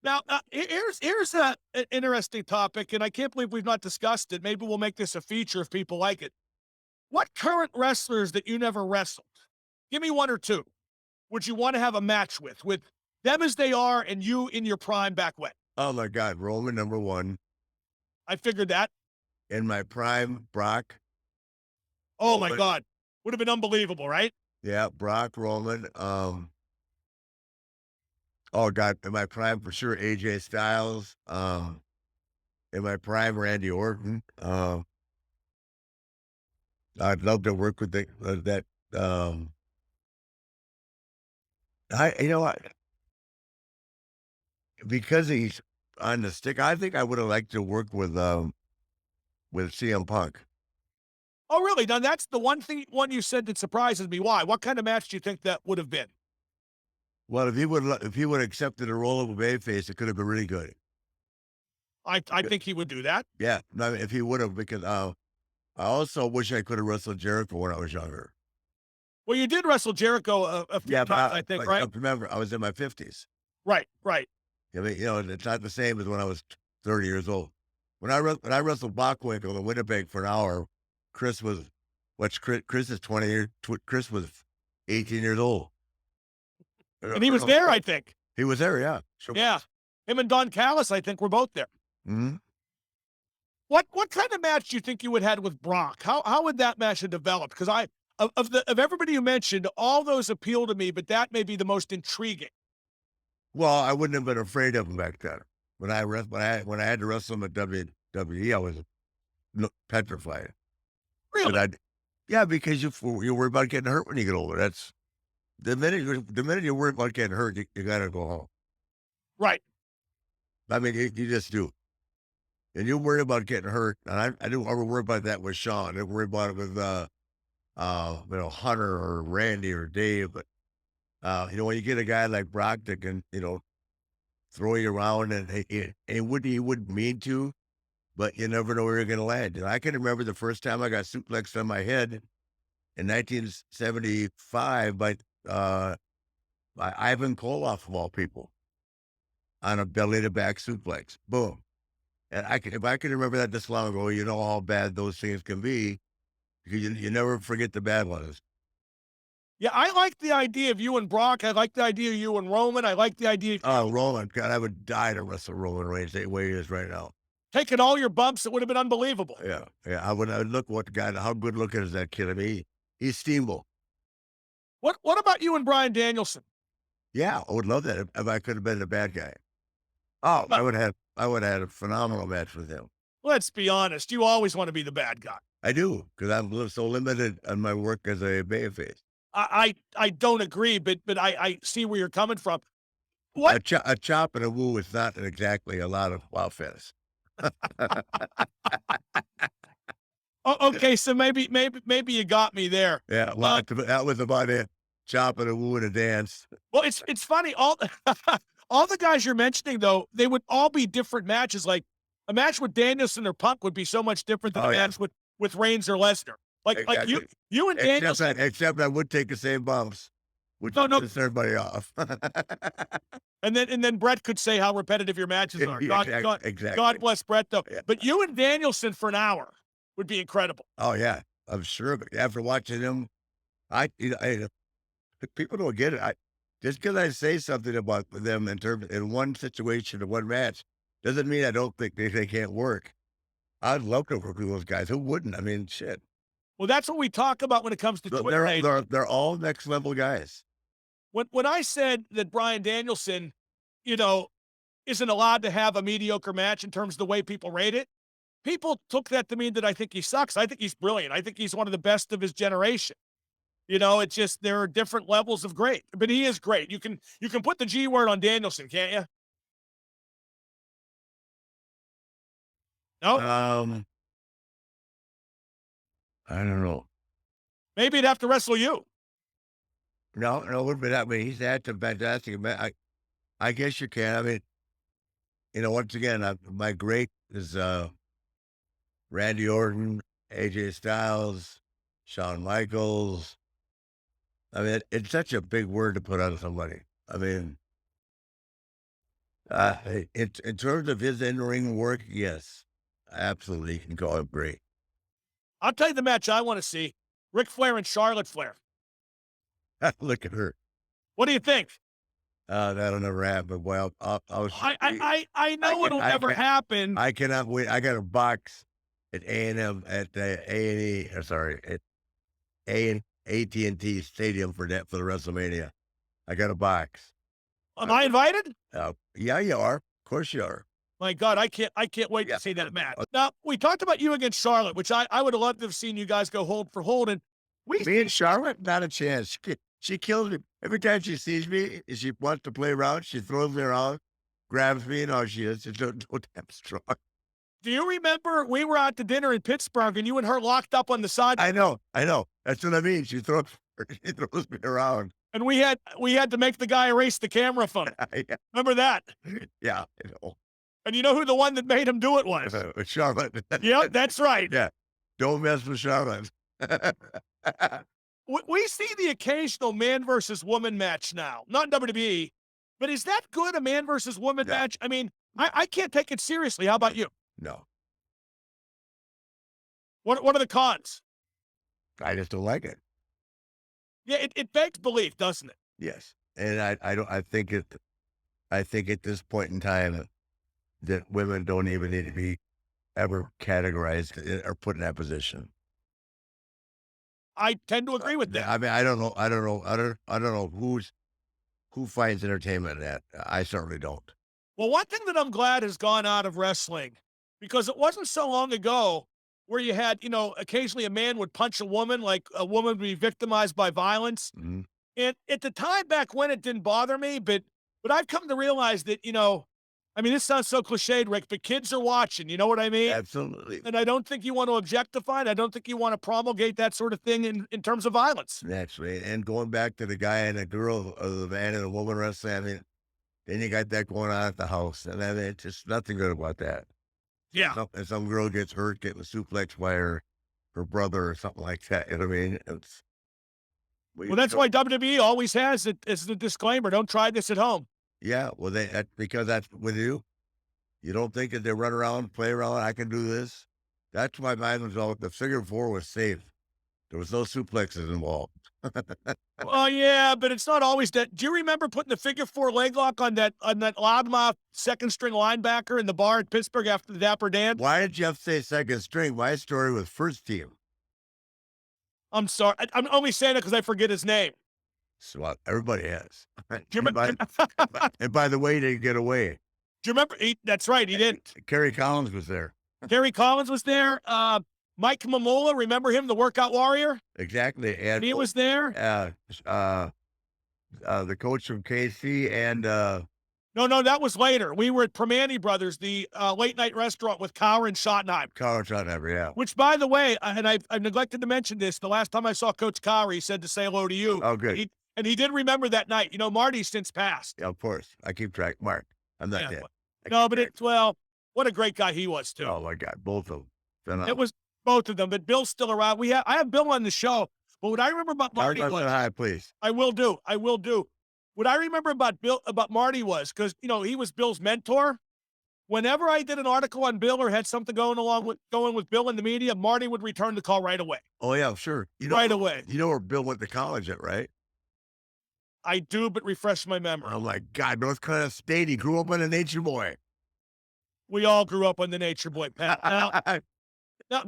Now, here's an interesting topic, and I can't believe we've not discussed it. Maybe we'll make this a feature if people like it. What current wrestlers that you never wrestled? Give me one or two. Would you want to have a match with them as they are and you in your prime back when? Oh my God, Roman number one. I figured that. In my prime, Brock. Oh my Roman. God. Would have been unbelievable, right? Yeah, Brock, Roman. Oh God, in my prime for sure, AJ Styles. In my prime, Randy Orton. I'd love to work with that. Um, I because he's on the stick. I think I would have liked to work with CM Punk. Oh, really? Now that's the one you said that surprises me. Why? What kind of match do you think that would have been? Well, if he would have accepted a role of a babyface, it could have been really good. I think he would do that. Yeah, no, if he would have, because I also wish I could have wrestled Jericho when I was younger. Well, you did wrestle Jericho a few Yeah, times, I think, right? remember, I was in my 50s. Right, right. I mean, it's not the same as when I was 30 years old. When I wrestled Bockwinkel in Winnipeg for an hour, Chris was Chris is 20 years. Chris was 18 years old. And he was there, I think. He was there, yeah. Sure. Yeah. Him and Don Callis, I think, were both there. Mhm. What kind of match do you think you would have had with Brock? How would that match have developed? Because I of everybody you mentioned, all those appeal to me, but that may be the most intriguing. Well, I wouldn't have been afraid of him back then. When I had to wrestle him at WWE, I was petrified. But Really? yeah, because you worry about getting hurt when you get older. That's the minute you worry about getting hurt, you gotta go home. Right. I mean, you just do. And you worry about getting hurt, and I didn't ever worry about that with Sean. I didn't worry about it with Hunter or Randy or Dave. But when you get a guy like Brock that can, throw you around, and he wouldn't mean to, but you never know where you're gonna land. And I can remember the first time I got suplexed on my head in 1975 by Ivan Koloff of all people on a belly to back suplex. Boom. And if I can remember that this long ago, you know how bad those things can be, because you never forget the bad ones. Yeah, I like the idea of you and Brock. I like the idea of you and Roman. I like the idea of Oh, Roland, God, I would die to wrestle Roman Reigns the way he is right now. taking all your bumps. It would have been unbelievable. Yeah, yeah. I would look what guy. How good looking is that kid? I mean, he's Steamboat. What about you and Brian Danielson? Yeah, I would love that if I could have been the bad guy. Oh, But I would have had a phenomenal match with him. let's be honest. You always want to be the bad guy. I do, because I'm so limited on my work as a babyface. I don't agree, but I see where you're coming from. What? A chop and a woo is not exactly a lot of wow fest. Oh, okay, so maybe you got me there. Yeah, well, Uh, that was about it. Chop and a woo and a dance. well, it's funny. All all the guys you're mentioning though, they would all be different matches. Like a match with Danielson or Punk would be so much different than Oh a yeah, match with Reigns or Lesnar. Like exactly. you and Danielson. Except I would take the same bumps, which No, no. pisses everybody off. And then Brett could say how repetitive your matches are. Yeah, God exactly. bless Brett though. Yeah. But you and Danielson for an hour would be incredible. Oh yeah, I'm sure. But after watching him, people don't get it. Just because I say something about them in one situation or one match doesn't mean I don't think they can't work. I'd love to work with those guys. Who wouldn't? I mean, shit. Well, that's what we talk about when it comes to Twitter. They're all next level guys. When I said that Brian Danielson, you know, isn't allowed to have a mediocre match in terms of the way people rate it, people took that to mean that I think he sucks. I think he's brilliant. I think he's one of the best of his generation. It's just there are different levels of great, but he is great. You can put the G word on Danielson, can't you? No, Um, I don't know. maybe he'd have to wrestle you. No, no, it would be that way. He's had some fantastic. I guess you can. I mean, once again, my great is Randy Orton, AJ Styles, Shawn Michaels. I mean, it's such a big word to put on somebody. I mean, In terms of his in-ring work, yes, absolutely, you can call him great. I'll tell you the match I want to see: Ric Flair and Charlotte Flair. Look at her. What do you think? That'll never happen. Well, I I know can it'll never happen. I cannot wait. I got a box at A&M at the A&E, sorry, at AT&T Stadium for the WrestleMania. I got a box. Am I invited? Yeah, you are. Of course you are. My God, I can't wait Yeah. to see that match. Now, we talked about you against Charlotte, which I would have loved to have seen you guys go hold for hold. And we Me and Charlotte, not a chance. She kills me. Every time she sees me, she wants to play around. She throws me around, grabs me, and all she is. She's so damn strong. do you remember we were out to dinner in Pittsburgh and you and her locked up on the side I know. That's what I mean. She throws me around. and we had to make the guy erase the camera phone. Yeah, Remember that? yeah, I know. And you know who the one that made him do it was? Charlotte. Yep, that's right. Yeah, don't mess with Charlotte. We see the occasional man versus woman match now, not in WWE, but is that good, a man versus woman No, match? I mean, I can't take it seriously. How about you? no, What are the cons? I just don't like it. Yeah, it begs belief, doesn't it? Yes, and I don't. I think at this point in time that women don't even need to be ever categorized or put in that position. I tend to agree with that. I mean, I don't know who finds entertainment in that. I certainly don't. Well, one thing that I'm glad has gone out of wrestling, because it wasn't so long ago where you had, occasionally a man would punch a woman, like a woman would be victimized by violence. Mhm. And at the time back when it didn't bother me, but I've come to realize that, I mean, this sounds so cliched, Rick, but kids are watching, you know what I mean? Absolutely, And I don't think you want to objectify it. I don't think you want to promulgate that sort of thing in terms of violence. naturally. And going back to the guy and the girl, or the man and the woman wrestling, I mean, then you got that going on at the house, and I mean, it's just nothing good about that. Yeah. And some girl gets hurt, getting suplexed by her brother or something like that. You know what I mean? Well, that's why WWE always has it as the disclaimer. Don't try this at home. Yeah, well, because that's what they do. You don't think that they run around, play around. I can do this. That's why mine was all. The figure four was safe. There was no suplexes involved. Oh yeah, but it's not always that. Do you remember putting the figure four leg lock on that loudmouth second string linebacker in the bar in Pittsburgh after the Dapper Dan? Why did Jeff say second string? My story was first team. I'm sorry. I'm only saying it because I forget his name. So everybody has. Do you And remember? and by the way, he didn't get away. Do you remember? That's right. He didn't. Kerry Collins was there. Terry Collins was there. Mike Mamola, remember him, the workout warrior? Exactly. And He was there. the coach from KC and No, that was later. We were at Primanti Brothers, the late night restaurant with Cower and Schottenheim. Carl Schottenheimer, yeah. Which, by the way, and I neglected to mention this, the last time I saw Coach Cower, he said to say hello to you. Oh, good. And he did remember that night. Marty's since passed. Yeah, of course. I keep track. Mark, I'm not Yeah, dead. no, but what a great guy he was too. Oh my God, both of them. It was both of them, but Bill's still around. I have Bill on the show, but what I remember about Marty Mark, was, hi, please. I will do. What I remember about Marty was, because he was Bill's mentor. Whenever I did an article on Bill or had something going with Bill in the media, Marty would return the call right away. Oh yeah, sure. Right away. You know where Bill went to college at, right? I do, but refresh my memory. Oh my God, North Carolina State. He grew up on a nature boy. We all grew up on the Nature Boy, Pat. Now,